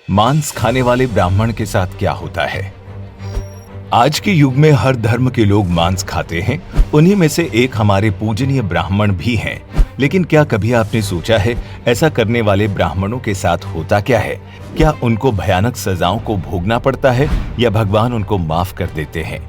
मांस खाने वाले ब्राह्मण के साथ क्या होता है। आज के युग में हर धर्म के लोग मांस खाते हैं। उन्हीं में से एक हमारे पूजनीय ब्राह्मण भी हैं। लेकिन क्या कभी आपने सोचा है ऐसा करने वाले ब्राह्मणों के साथ होता क्या है? क्या उनको भयानक सजाओं को भोगना पड़ता है या भगवान उनको माफ कर देते हैं?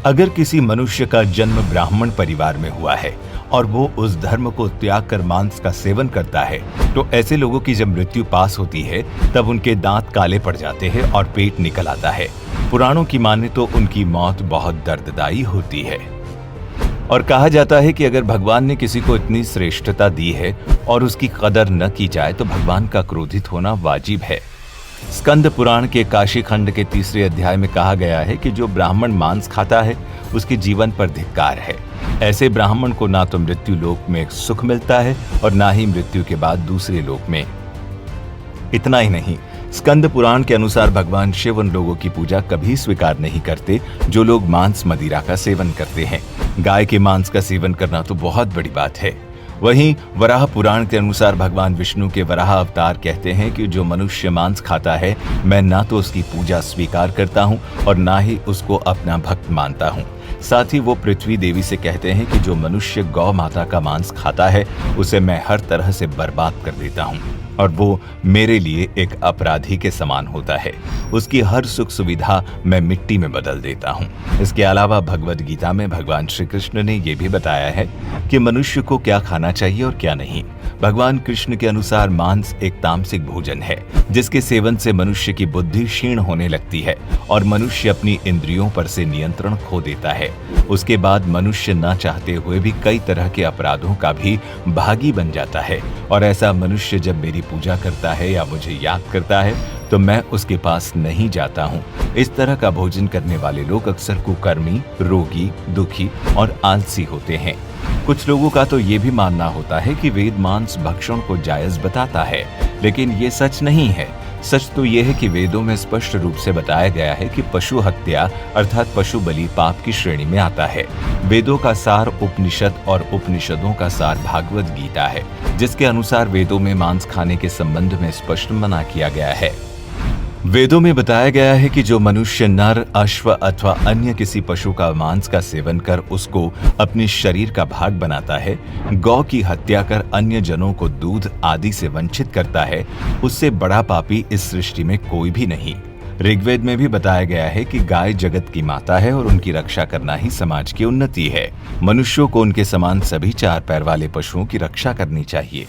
अगर किसी मनुष्य का जन्म ब्राह्मण परिवार में हुआ है और वो उस धर्म को त्याग कर मांस का सेवन करता है, तो ऐसे लोगों की जब मृत्यु पास होती है तब उनके दांत काले पड़ जाते हैं और पेट निकल आता है। पुराणों की माने तो उनकी मौत बहुत दर्ददायी होती है और कहा जाता है कि अगर भगवान ने किसी को इतनी श्रेष्ठता दी है और उसकी कदर न की जाए तो भगवान का क्रोधित होना वाजिब है। स्कंद पुराण के काशी खंड के 3 अध्याय में कहा गया है कि जो ब्राह्मण मांस खाता है उसके जीवन पर धिक्कार है। ऐसे ब्राह्मण को ना तो मृत्यु लोक में सुख मिलता है और ना ही मृत्यु के बाद दूसरे लोक में। इतना ही नहीं, स्कंद पुराण के अनुसार भगवान शिव उन लोगों की पूजा कभी स्वीकार नहीं करते जो लोग मांस मदिरा का सेवन करते हैं। गाय के मांस का सेवन करना तो बहुत बड़ी बात है। वहीं वराह पुराण के अनुसार भगवान विष्णु के वराह अवतार कहते हैं कि जो मनुष्य मांस खाता है, मैं ना तो उसकी पूजा स्वीकार करता हूँ और ना ही उसको अपना भक्त मानता हूँ। साथ ही वो पृथ्वी देवी से कहते हैं कि जो मनुष्य गौ माता का मांस खाता है उसे मैं हर तरह से बर्बाद कर देता हूँ और वो मेरे लिए एक अपराधी के समान होता है। उसकी हर सुख सुविधा मैं मिट्टी में बदल देता हूँ। इसके अलावा भगवद गीता में भगवान श्री कृष्ण ने यह भी बताया है कि मनुष्य को क्या खाना चाहिए और क्या नहीं। भगवान कृष्ण के अनुसार मांस एक तामसिक भोजन है जिसके सेवन से मनुष्य की बुद्धि क्षीण होने लगती है और मनुष्य अपनी इंद्रियों पर से नियंत्रण खो देता है। उसके बाद मनुष्य न चाहते हुए भी कई तरह के अपराधों का भी भागी बन जाता है और ऐसा मनुष्य जब मेरी पूजा करता है या मुझे याद करता है तो मैं उसके पास नहीं जाता हूँ। इस तरह का भोजन करने वाले लोग अक्सर कुकर्मी, रोगी, दुखी और आलसी होते हैं। कुछ लोगों का तो ये भी मानना होता है कि वेद मांस भक्षण को जायज बताता है, लेकिन ये सच नहीं है। सच तो यह है कि वेदों में स्पष्ट रूप से बताया गया है कि पशु हत्या अर्थात पशु बलि पाप की श्रेणी में आता है। वेदों का सार उपनिषद और उपनिषदों का सार भागवत गीता है, जिसके अनुसार वेदों में मांस खाने के संबंध में स्पष्ट मना किया गया है। वेदों में बताया गया है कि जो मनुष्य नर, अश्व अथवा अन्य किसी पशु का मांस का सेवन कर उसको अपने शरीर का भाग बनाता है, गौ की हत्या कर अन्य जनों को दूध आदि से वंचित करता है, उससे बड़ा पापी इस सृष्टि में कोई भी नहीं। ऋग्वेद में भी बताया गया है कि गाय जगत की माता है और उनकी रक्षा करना ही समाज की उन्नति है। मनुष्यों को उनके समान सभी 4 पैर वाले पशुओं की रक्षा करनी चाहिए।